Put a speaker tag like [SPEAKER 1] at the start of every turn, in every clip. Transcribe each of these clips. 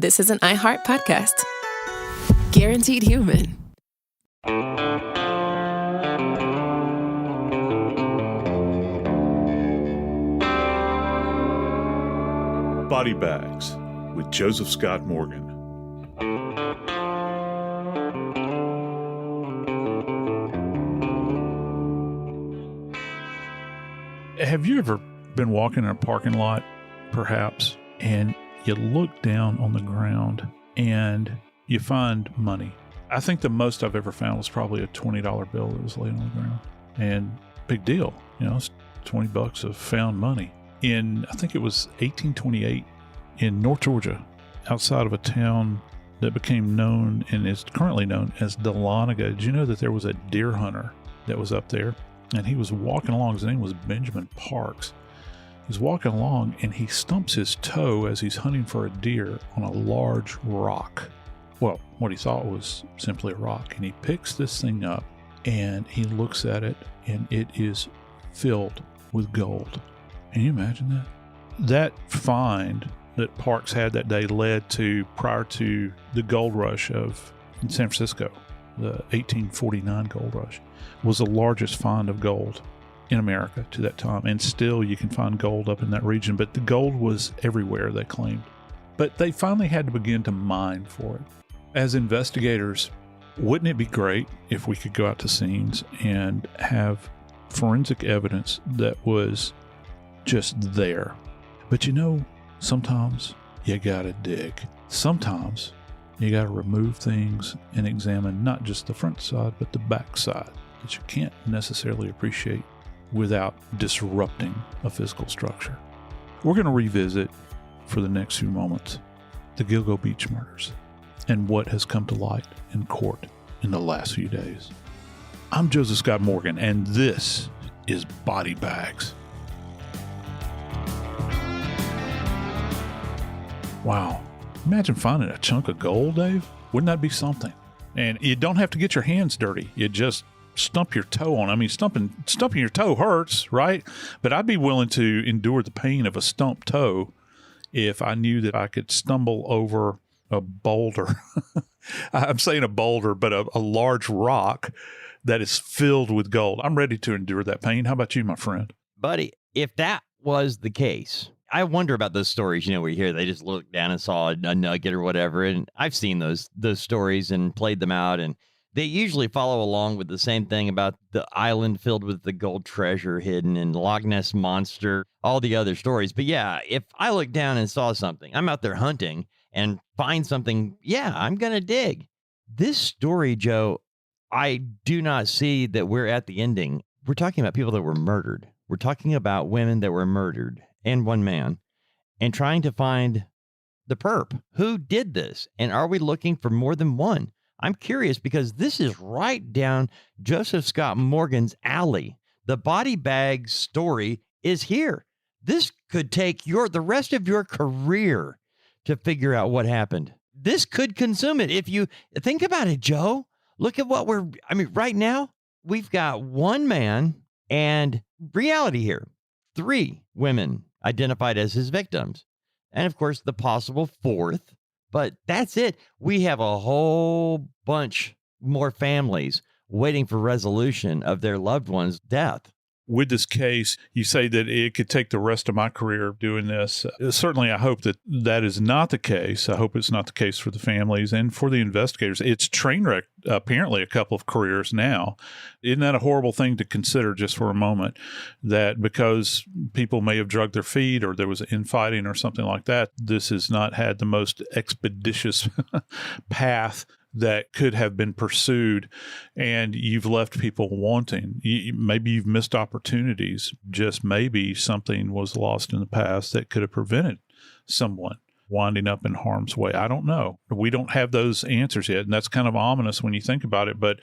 [SPEAKER 1] This is an iHeart podcast. Guaranteed human.
[SPEAKER 2] Body Bags with Joseph Scott Morgan. Have you ever been walking in a parking lot, perhaps, and you look down on the ground and you find money? I think the most I've ever found was probably a $20 bill that was laying on the ground. And big deal, it's $20 of found money. I think it was 1828 in North Georgia, outside of a town that became known and is currently known as Dahlonega. Did you know that there was a deer hunter that was up there? And he was walking along. His name was Benjamin Parks. He's walking along and he stumps his toe as he's hunting for a deer on a large rock. Well, what he thought was simply a rock. And he picks this thing up and he looks at it and it is filled with gold. Can you imagine that? That find that Parks had that day led to, prior to the gold rush in San Francisco, the 1849 gold rush, was the largest find of gold in America to that time. And still you can find gold up in that region, but the gold was everywhere, they claimed. But they finally had to begin to mine for it. As investigators, wouldn't it be great if we could go out to scenes and have forensic evidence that was just there? But sometimes you gotta dig. Sometimes you gotta remove things and examine not just the front side, but the back side that you can't necessarily appreciate without disrupting a physical structure. We're going to revisit, for the next few moments, the Gilgo Beach murders and what has come to light in court in the last few days. I'm Joseph Scott Morgan, and this is Body Bags. Wow. Imagine finding a chunk of gold, Dave. Wouldn't that be something? And you don't have to get your hands dirty. You just stump your toe on. I mean, stumping your toe hurts, right? But I'd be willing to endure the pain of a stumped toe if I knew that I could stumble over a boulder. I'm saying a boulder, but a large rock that is filled with gold. I'm ready to endure that pain. How about you, my friend?
[SPEAKER 3] Buddy, if that was the case, I wonder about those stories, where you hear they just looked down and saw a nugget or whatever. And I've seen those stories and played them out. And they usually follow along with the same thing about the island filled with the gold treasure hidden and Loch Ness Monster, all the other stories. But yeah, if I look down and saw something, I'm out there hunting and find something, yeah, I'm going to dig. This story, Joe, I do not see that we're at the ending. We're talking about people that were murdered. We're talking about women that were murdered and one man, and trying to find the perp. Who did this? And are we looking for more than one? I'm curious because this is right down Joseph Scott Morgan's alley. The body bag story is here. This could take the rest of your career to figure out what happened. This could consume it. If you think about it, Joe, look at what right now, we've got one man and reality here. 3 women identified as his victims. And of course, the possible 4th. But that's it. We have a whole bunch more families waiting for resolution of their loved one's death.
[SPEAKER 2] With this case, you say that it could take the rest of my career doing this. Certainly, I hope that is not the case. I hope it's not the case for the families and for the investigators. It's train wrecked, apparently, a couple of careers now. Isn't that a horrible thing to consider just for a moment? That because people may have drugged their feet or there was infighting or something like that, this has not had the most expeditious path that could have been pursued, and you've left people wanting. Maybe you've missed opportunities. Just maybe something was lost in the past that could have prevented someone winding up in harm's way. I don't know. We don't have those answers yet, and that's kind of ominous when you think about it. But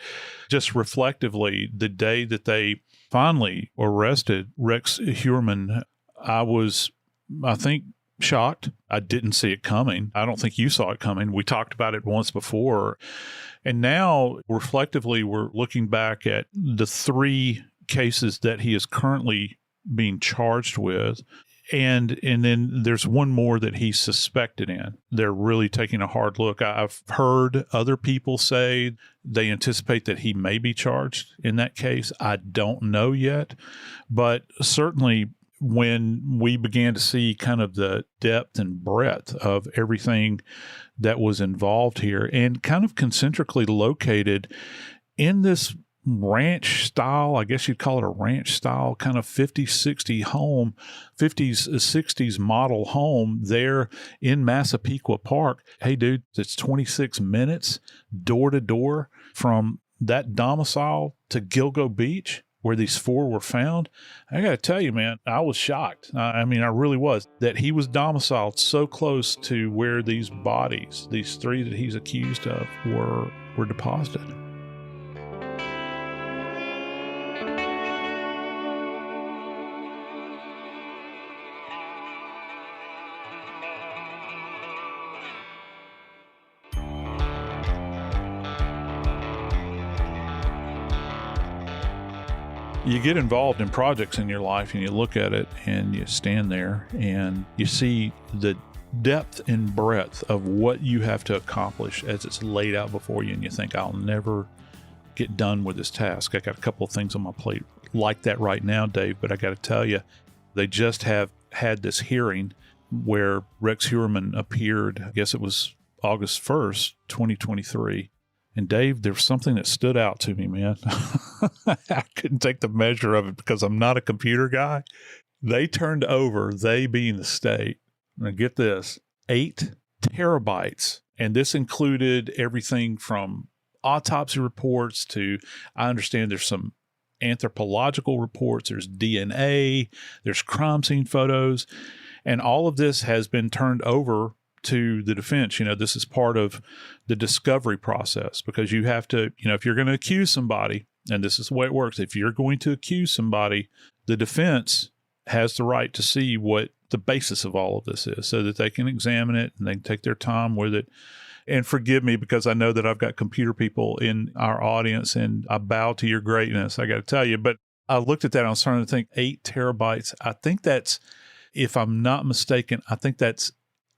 [SPEAKER 2] just reflectively, the day that they finally arrested Rex Huermann, I think, shocked. I didn't see it coming. I don't think you saw it coming. We talked about it once before. And now, reflectively, we're looking back at the 3 cases that he is currently being charged with. And then there's one more that he's suspected in. They're really taking a hard look. I've heard other people say they anticipate that he may be charged in that case. I don't know yet, but certainly when we began to see kind of the depth and breadth of everything that was involved here and kind of concentrically located in this ranch style, I guess you'd call it a ranch style kind of 50s, 60s home, 50s, 60s model home there in Massapequa Park. Hey, dude, it's 26 minutes door to door from that domicile to Gilgo Beach, where these four were found. I got to tell you, man, I was shocked. I mean, I really was, that he was domiciled so close to where these bodies, these three that he's accused of, were deposited. You get involved in projects in your life and you look at it and you stand there and you see the depth and breadth of what you have to accomplish as it's laid out before you, and you think, I'll never get done with this task. I got a couple of things on my plate like that right now, Dave, but I got to tell you, they just have had this hearing where Rex Humerman appeared. I guess it was August 1st, 2023. And Dave, there was something that stood out to me, man. I couldn't take the measure of it because I'm not a computer guy. They turned over, they being the state, now get this, 8 terabytes. And this included everything from autopsy reports to, I understand there's some anthropological reports, there's DNA, there's crime scene photos. And all of this has been turned over to the defense. You know, this is part of the discovery process, because you have to, you know, if you're going to accuse somebody, and this is the way it works, if you're going to accuse somebody, the defense has the right to see what the basis of all of this is so that they can examine it and they can take their time with it. And forgive me, because I know that I've got computer people in our audience and I bow to your greatness, I got to tell you. But I looked at that and I was trying to think, 8 terabytes. I think that's, if I'm not mistaken, I think that's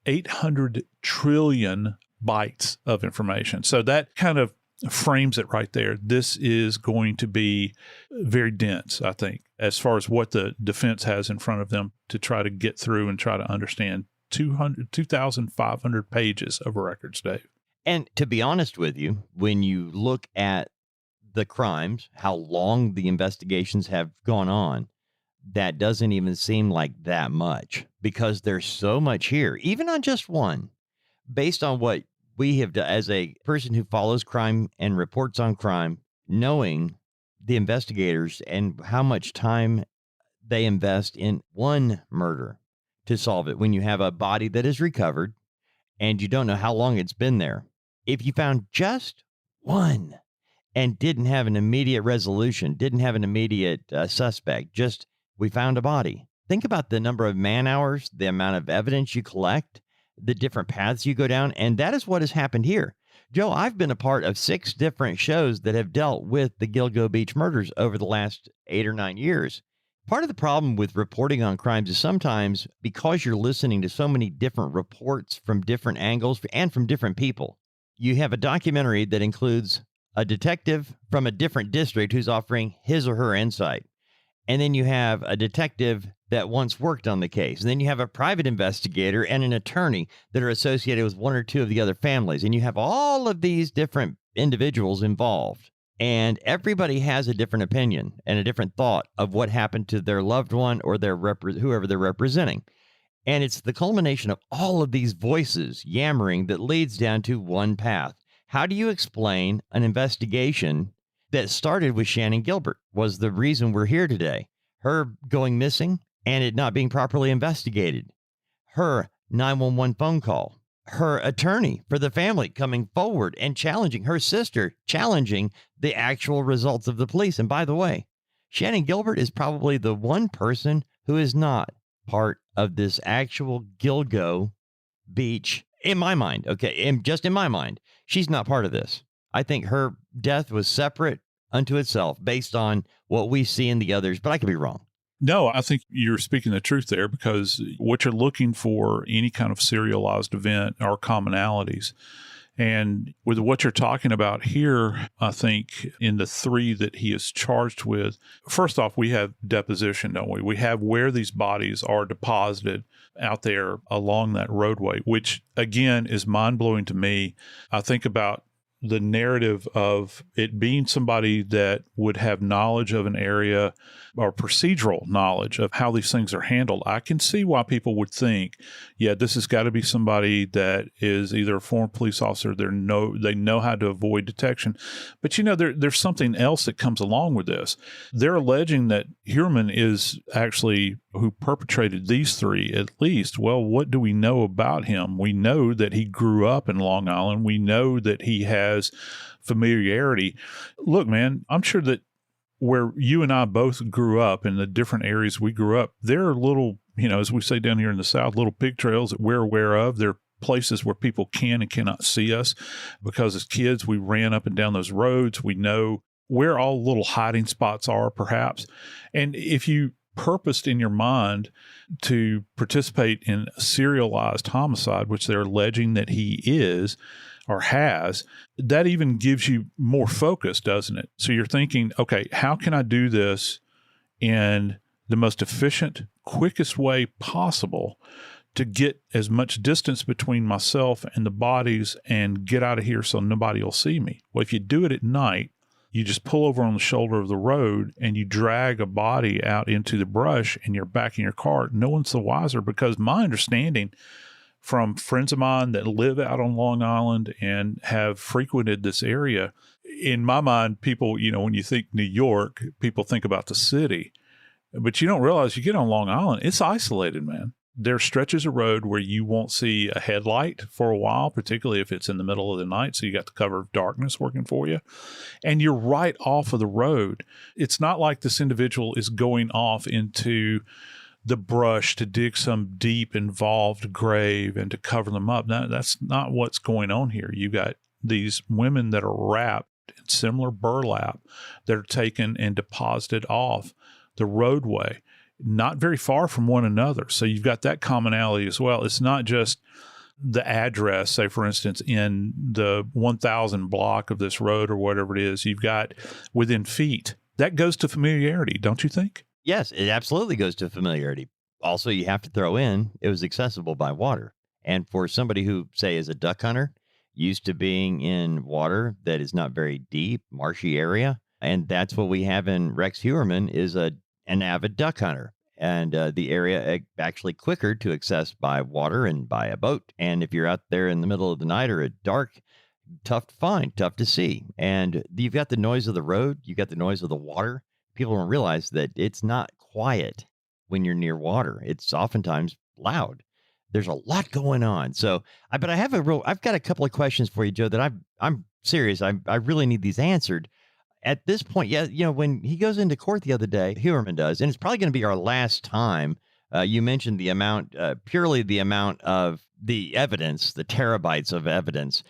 [SPEAKER 2] 800 trillion bytes of information. So that kind of frames it right there. This is going to be very dense, I think, as far as what the defense has in front of them to try to get through and try to understand 2,500 pages of records, Dave.
[SPEAKER 3] And to be honest with you, when you look at the crimes, how long the investigations have gone on, that doesn't even seem like that much, because there's so much here, even on just one, based on what we have done as a person who follows crime and reports on crime, knowing the investigators and how much time they invest in one murder to solve it. When you have a body that is recovered and you don't know how long it's been there, if you found just one and didn't have an immediate resolution, didn't have an immediate suspect, just we found a body. Think about the number of man hours, the amount of evidence you collect, the different paths you go down, and that is what has happened here. Joe, I've been a part of 6 different shows that have dealt with the Gilgo Beach murders over the last 8 or 9 years. Part of the problem with reporting on crimes is sometimes because you're listening to so many different reports from different angles and from different people. You have a documentary that includes a detective from a different district who's offering his or her insight. And then you have a detective that once worked on the case. And then you have a private investigator and an attorney that are associated with 1 or 2 of the other families. And you have all of these different individuals involved. And everybody has a different opinion and a different thought of what happened to their loved one or their whoever they're representing. And it's the culmination of all of these voices yammering that leads down to one path. How do you explain an investigation that started with Shannon Gilbert, was the reason we're here today? Her going missing and it not being properly investigated. Her 911 phone call. Her attorney for the family coming forward and challenging her sister, challenging the actual results of the police. And by the way, Shannon Gilbert is probably the one person who is not part of this actual Gilgo Beach, in my mind. Okay, just in my mind, she's not part of this. I think her death was separate unto itself based on what we see in the others, but I could be wrong.
[SPEAKER 2] No, I think you're speaking the truth there, because what you're looking for, any kind of serialized event, are commonalities. And with what you're talking about here, I think in the three that he is charged with, first off, we have deposition, don't we? We have where these bodies are deposited out there along that roadway, which again is mind-blowing to me. I think about the narrative of it being somebody that would have knowledge of an area, or procedural knowledge of how these things are handled. I can see why people would think, yeah, this has got to be somebody that is either a former police officer, they know how to avoid detection. But there's something else that comes along with this. They're alleging that Hueurmann is actually who perpetrated these three, at least. Well, what do we know about him? We know that he grew up in Long Island. We know that he has familiarity. Look, man, I'm sure that where you and I both grew up, in the different areas we grew up, there are little, as we say down here in the South, little pig trails that we're aware of. There are places where people can and cannot see us, because as kids, we ran up and down those roads. We know where all little hiding spots are, perhaps. And if you purposed in your mind to participate in a serialized homicide, which they're alleging that he is or has, that even gives you more focus, doesn't it? So you're thinking, okay, how can I do this in the most efficient, quickest way possible to get as much distance between myself and the bodies and get out of here so nobody will see me? Well, if you do it at night, you just pull over on the shoulder of the road and you drag a body out into the brush and you're back in your car. No one's the wiser, because my understanding from friends of mine that live out on Long Island and have frequented this area, in my mind, people, when you think New York, people think about the city, but you don't realize you get on Long Island, it's isolated, man. There are stretches of road where you won't see a headlight for a while, particularly if it's in the middle of the night. So you got the cover of darkness working for you, and you're right off of the road. It's not like this individual is going off into the brush to dig some deep involved grave and to cover them up. No, that's not what's going on here. You got these women that are wrapped in similar burlap that are taken and deposited off the roadway, not very far from one another. So you've got that commonality as well. It's not just the address, say, for instance, in the 1000 block of this road or whatever it is. You've got within feet. That goes to familiarity, don't you think?
[SPEAKER 3] Yes, it absolutely goes to familiarity. Also, you have to throw in, it was accessible by water. And for somebody who, say, is a duck hunter, used to being in water that is not very deep, marshy area, and that's what we have in Rex Humerman, is an avid duck hunter. And the area actually quicker to access by water and by a boat. And if you're out there in the middle of the night or at dark, tough to find, tough to see. And you've got the noise of the road, you've got the noise of the water. People don't realize that it's not quiet when you're near water. It's oftentimes loud. There's a lot going on. So, I've got a couple of questions for you, Joe, that I'm serious. I really need these answered. At this point, yeah, when he goes into court the other day, Hueurmann does, and it's probably going to be our last time. You mentioned the amount, purely the amount of the evidence, the terabytes of evidence.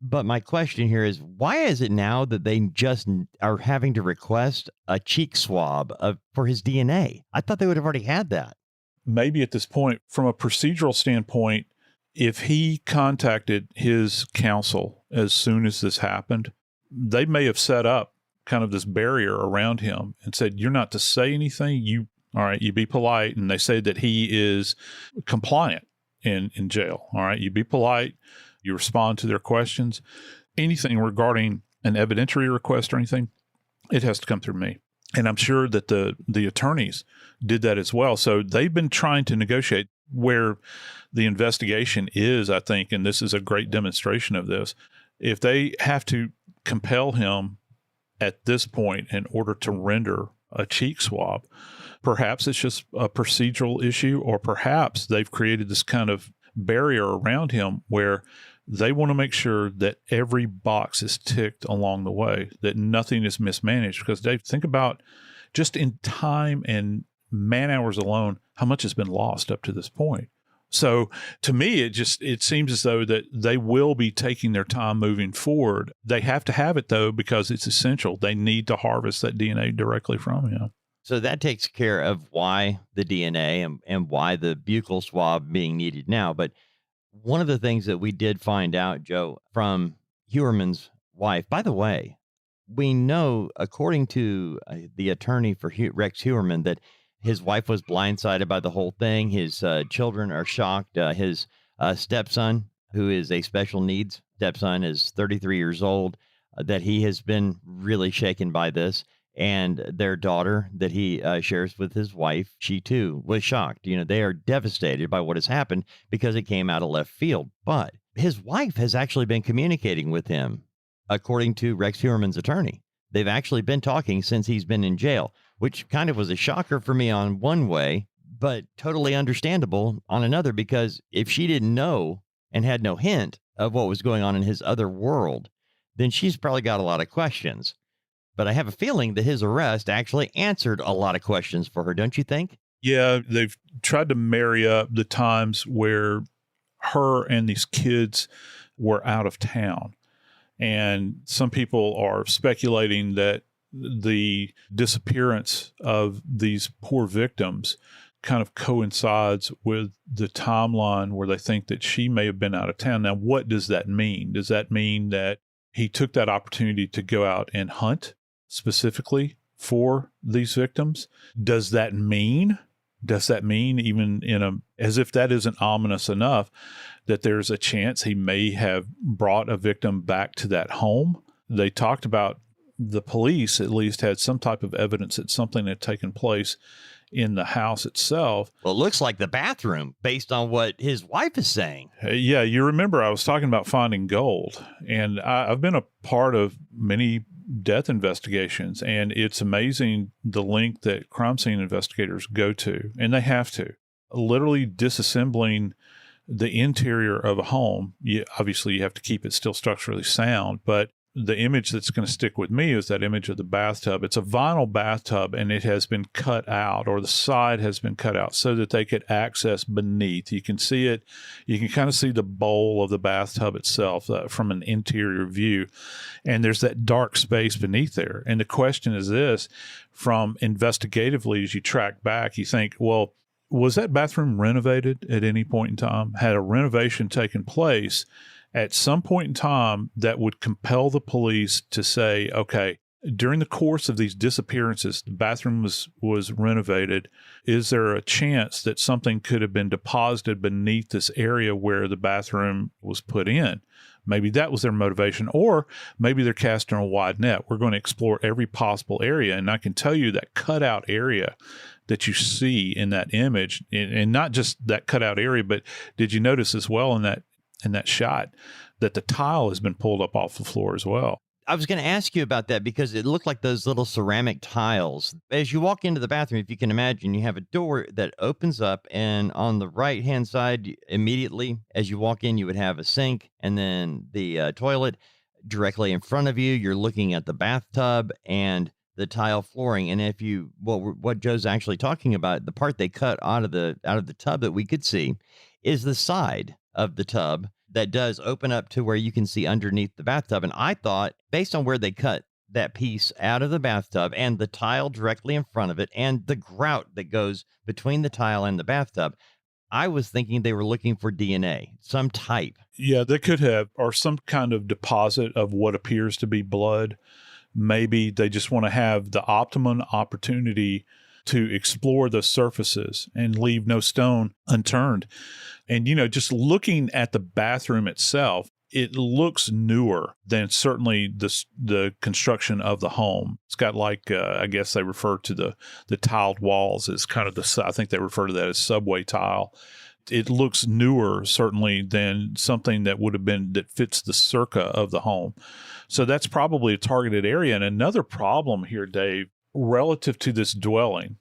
[SPEAKER 3] But my question here is, why is it now that they just are having to request a cheek swab for his DNA? I thought they would have already had that.
[SPEAKER 2] Maybe at this point, from a procedural standpoint, if he contacted his counsel as soon as this happened, they may have set up kind of this barrier around him and said, you're not to say anything. You be polite. And they say that he is compliant in jail. All right, you be polite. You respond to their questions. Anything regarding an evidentiary request or anything, it has to come through me. And I'm sure that the attorneys did that as well. So they've been trying to negotiate where the investigation is, I think, and this is a great demonstration of this. If they have to compel him at this point in order to render a cheek swab, perhaps it's just a procedural issue, or perhaps they've created this kind of barrier around him where they want to make sure that every box is ticked along the way, that nothing is mismanaged. Because Dave, think about just in time and man hours alone, how much has been lost up to this point. So to me, it seems as though that they will be taking their time moving forward. They have to have it, though, because it's essential. They need to harvest that DNA directly from him.
[SPEAKER 3] So that takes care of why the DNA and why the buccal swab being needed now. But one of the things that we did find out, Joe, from Huermann's wife, by the way, we know, according to the attorney for Rex Humerman, that his wife was blindsided by the whole thing. His children are shocked. His stepson, who is a special needs stepson, is 33 years old, that he has been really shaken by this. And their daughter that he shares with his wife, she too was shocked. They are devastated by what has happened because it came out of left field. But his wife has actually been communicating with him, according to Rex Huermann's attorney. They've actually been talking since he's been in jail, which kind of was a shocker for me on one way, but totally understandable on another, because if she didn't know and had no hint of what was going on in his other world, then she's probably got a lot of questions. But I have a feeling that his arrest actually answered a lot of questions for her, don't you think?
[SPEAKER 2] Yeah, they've tried to marry up the times where her and these kids were out of town. And some people are speculating that the disappearance of these poor victims kind of coincides with the timeline where they think that she may have been out of town. Now, what does that mean? Does that mean that he took that opportunity to go out and hunt specifically for these victims? Does that mean even as if that isn't ominous enough, that there's a chance he may have brought a victim back to that home? They talked about the police at least had some type of evidence that something had taken place in the house itself.
[SPEAKER 3] Well, it looks like the bathroom, based on what his wife is saying.
[SPEAKER 2] Yeah, you remember I was talking about finding gold, and I've been a part of many death investigations, and it's amazing the length that crime scene investigators go to, and they have to, literally disassembling the interior of a home. Obviously, you have to keep it still structurally sound, but the image that's going to stick with me is that image of the bathtub. It's a vinyl bathtub, and it has been cut out, or the side has been cut out so that they could access beneath. You can see it. You can kind of see the bowl of the bathtub itself from an interior view, and there's that dark space beneath there. And the question is this, from investigatively, as you track back, you think, well, was that bathroom renovated at any point in time? Had a renovation taken place at some point in time that would compel the police to say, okay, during the course of these disappearances, the bathroom was renovated. Is there a chance that something could have been deposited beneath this area where the bathroom was put in? Maybe that was their motivation, or maybe they're casting a wide net. We're going to explore every possible area. And I can tell you that cutout area that you see in that image, and not just that cutout area, but did you notice as well in that shot that the tile has been pulled up off the floor as well?
[SPEAKER 3] I was going to ask you about that because it looked like those little ceramic tiles. As you walk into the bathroom, if you can imagine, you have a door that opens up, and on the right-hand side, immediately as you walk in, you would have a sink, and then the toilet directly in front of you. You're looking at the bathtub and the tile flooring. And if you, what Joe's actually talking about, the part they cut out of the tub that we could see is the side of the tub that does open up to where you can see underneath the bathtub. And I thought, based on where they cut that piece out of the bathtub and the tile directly in front of it and the grout that goes between the tile and the bathtub, I was thinking they were looking for DNA, some type.
[SPEAKER 2] Yeah, they could have, or some kind of deposit of what appears to be blood. Maybe they just want to have the optimum opportunity to explore the surfaces and leave no stone unturned. And, just looking at the bathroom itself, it looks newer than certainly the construction of the home. It's got I guess they refer to the tiled walls as kind of I think they refer to that as subway tile. It looks newer certainly than something that fits the circa of the home. So that's probably a targeted area. And another problem here, Dave, relative to this dwelling,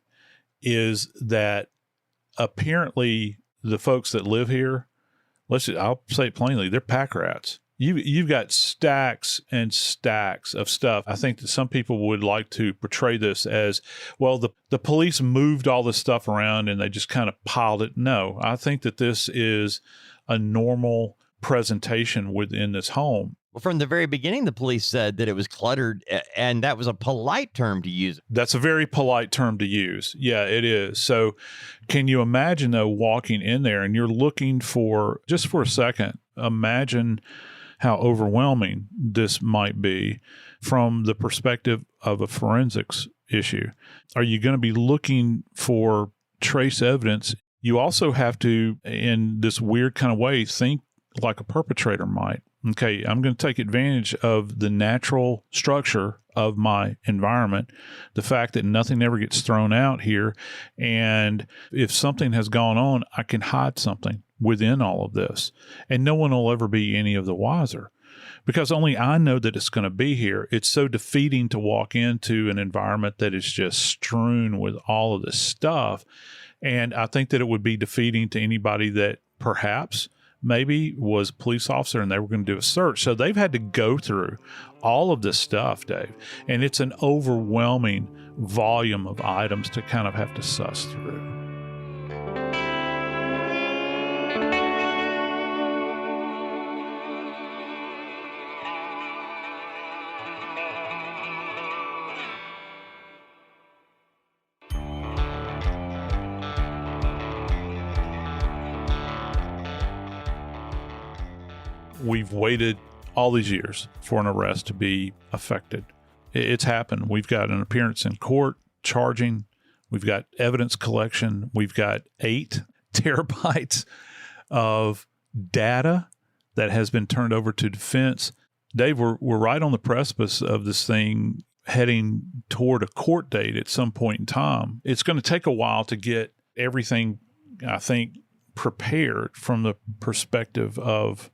[SPEAKER 2] is that apparently the folks that live here, I'll say it plainly, they're pack rats. You've got stacks and stacks of stuff. I think that some people would like to portray this as, well, the police moved all this stuff around and they just kind of piled it. No, I think that this is a normal presentation within this home.
[SPEAKER 3] Well, from the very beginning, the police said that it was cluttered, and that was a polite term to use.
[SPEAKER 2] That's a very polite term to use. Yeah, it is. So can you imagine, though, walking in there and you're looking for, just for a second, imagine how overwhelming this might be from the perspective of a forensics issue. Are you going to be looking for trace evidence? You also have to, in this weird kind of way, think like a perpetrator might. Okay, I'm going to take advantage of the natural structure of my environment, the fact that nothing ever gets thrown out here. And if something has gone on, I can hide something within all of this. And no one will ever be any of the wiser because only I know that it's going to be here. It's so defeating to walk into an environment that is just strewn with all of this stuff. And I think that it would be defeating to anybody that perhaps maybe was a police officer and they were going to do a search. So they've had to go through all of this stuff, Dave. And it's an overwhelming volume of items to kind of have to suss through. We've waited all these years for an arrest to be effected. It's happened. We've got an appearance in court, charging. We've got evidence collection. We've got 8 terabytes of data that has been turned over to defense. Dave, we're right on the precipice of this thing heading toward a court date at some point in time. It's going to take a while to get everything, I think, prepared from the perspective of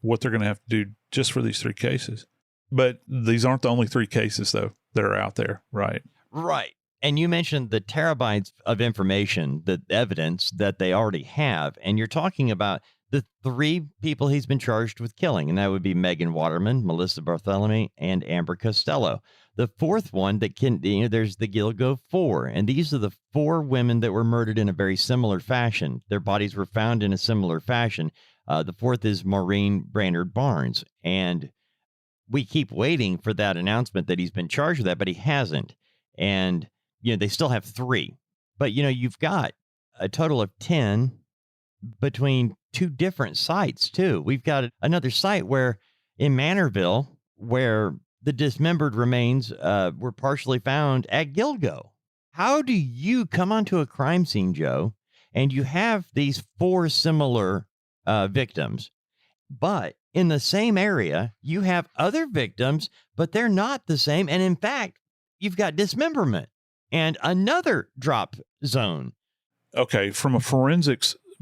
[SPEAKER 2] what they're going to have to do just for these 3 cases. But these aren't the only 3 cases, though, that are out there, right?
[SPEAKER 3] Right. And you mentioned the terabytes of information, the evidence that they already have. And you're talking about the 3 people he's been charged with killing. And that would be Megan Waterman, Melissa Bartholomew, and Amber Costello. The 4th one that there's the Gilgo 4. And these are the 4 women that were murdered in a very similar fashion. Their bodies were found in a similar fashion. The 4th is Maureen Brainerd Barnes. And we keep waiting for that announcement that he's been charged with that, but he hasn't. And, they still have 3. But, you've got a total of 10 between 2 different sites, too. We've got another site where in Manorville, where the dismembered remains were partially found at Gilgo. How do you come onto a crime scene, Joe, and you have these 4 similar victims, but in the same area, you have other victims, but they're not the same. And in fact, you've got dismemberment and another drop zone.
[SPEAKER 2] Okay. From a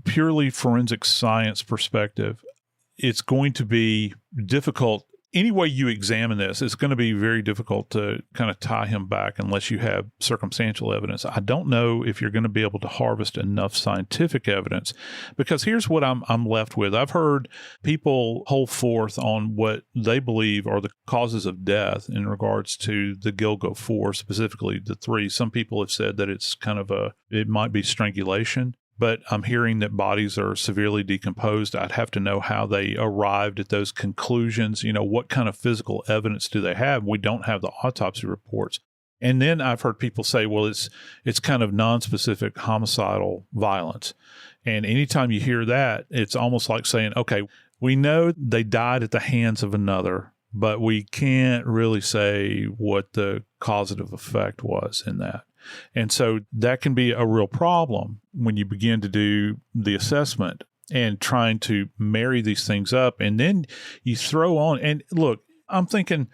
[SPEAKER 2] purely forensic science perspective, it's going to be difficult. Any way you examine this, it's going to be very difficult to kind of tie him back unless you have circumstantial evidence. I don't know if you're going to be able to harvest enough scientific evidence, because here's what I'm left with. I've heard people hold forth on what they believe are the causes of death in regards to the Gilgo 4, specifically the 3. Some people have said that it's it might be strangulation. But I'm hearing that bodies are severely decomposed. I'd have to know how they arrived at those conclusions. What kind of physical evidence do they have? We don't have the autopsy reports. And then I've heard people say, well, it's kind of nonspecific homicidal violence. And anytime you hear that, it's almost like saying, okay, we know they died at the hands of another, but we can't really say what the causative effect was in that. And so that can be a real problem when you begin to do the assessment and trying to marry these things up. And then you throw on, and look, I'm thinking,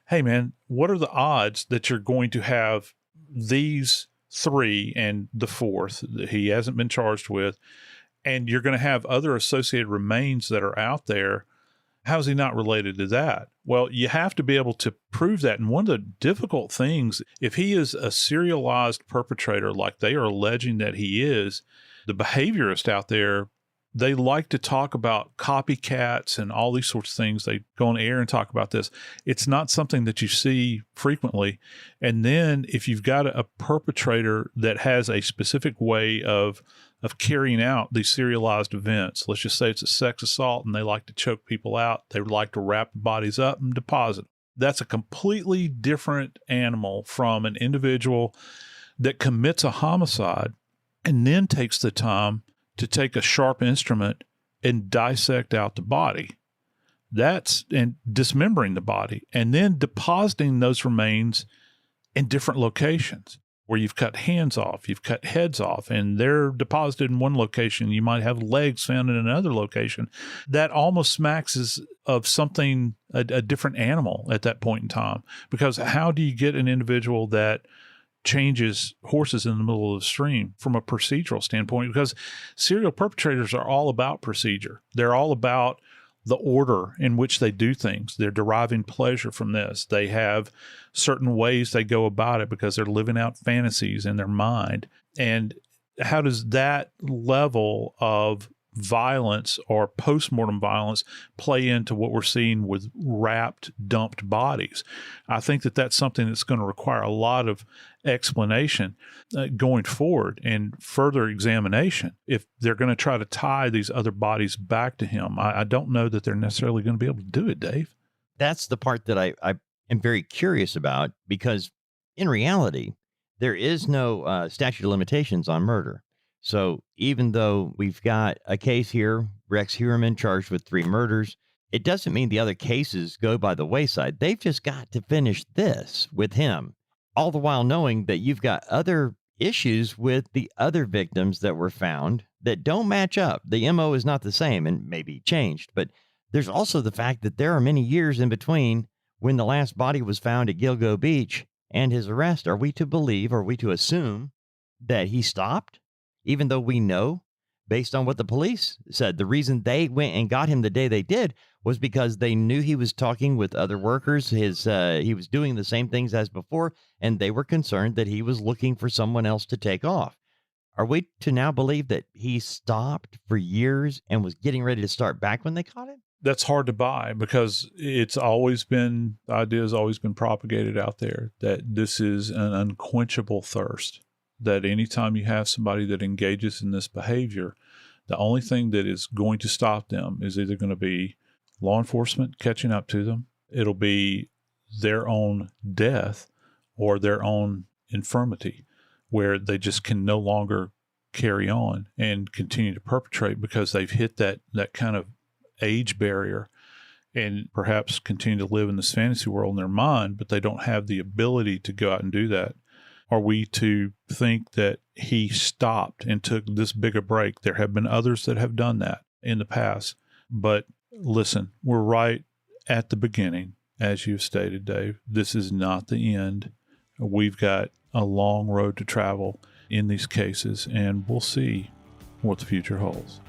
[SPEAKER 2] hey man, what are the odds that you're going to have these 3 and the 4th that he hasn't been charged with, and you're going to have other associated remains that are out there? How is he not related to that? Well, you have to be able to prove that. And one of the difficult things, if he is a serialized perpetrator like they are alleging that he is, the behaviorists out there, they like to talk about copycats and all these sorts of things. They go on air and talk about this. It's not something that you see frequently. And then if you've got a perpetrator that has a specific way of of carrying out these serialized events. Let's just say it's a sex assault and they like to choke people out. They would like to wrap the bodies up and deposit them. That's a completely different animal from an individual that commits a homicide and then takes the time to take a sharp instrument and dissect out the body. And dismembering the body and then depositing those remains in different locations where you've cut hands off, you've cut heads off, and they're deposited in one location. You might have legs found in another location. That almost smacks of something, a different animal at that point in time. Because how do you get an individual that changes horses in the middle of the stream from a procedural standpoint? Because serial perpetrators are all about procedure. They're all about the order in which they do things. They're deriving pleasure from this. They have certain ways they go about it because they're living out fantasies in their mind. And how does that level of violence or postmortem violence play into what we're seeing with wrapped, dumped bodies? I think that that's something that's going to require a lot of explanation going forward and further examination if they're going to try to tie these other bodies back to him. I don't know that they're necessarily going to be able to do it, Dave.
[SPEAKER 3] That's the part that I am very curious about, because in reality, there is no statute of limitations on murder. So even though we've got a case here, Rex Humerman charged with 3 murders, it doesn't mean the other cases go by the wayside. They've just got to finish this with him, all the while knowing that you've got other issues with the other victims that were found that don't match up. The MO is not the same and maybe changed, but there's also the fact that there are many years in between when the last body was found at Gilgo Beach and his arrest. Are we to believe, are we to assume that he stopped? Even though we know, based on what the police said, the reason they went and got him the day they did was because they knew he was talking with other workers. He was doing the same things as before, and they were concerned that he was looking for someone else to take off. Are we to now believe that he stopped for years and was getting ready to start back when they caught him?
[SPEAKER 2] That's hard to buy because the idea has always been propagated out there that this is an unquenchable thirst. That anytime you have somebody that engages in this behavior, the only thing that is going to stop them is either going to be law enforcement catching up to them, it'll be their own death or their own infirmity, where they just can no longer carry on and continue to perpetrate because they've hit that kind of age barrier and perhaps continue to live in this fantasy world in their mind, but they don't have the ability to go out and do that. Are we to think that he stopped and took this bigger break? There have been others that have done that in the past. But listen, we're right at the beginning, as you've stated, Dave. This is not the end. We've got a long road to travel in these cases, and we'll see what the future holds.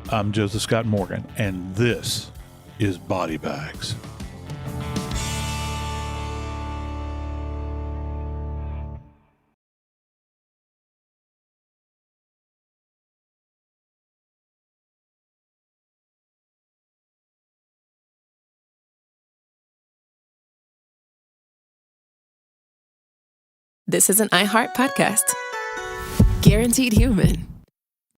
[SPEAKER 2] I'm Joseph Scott Morgan, and this is Body Bags.
[SPEAKER 1] This is an iHeart podcast. Guaranteed human.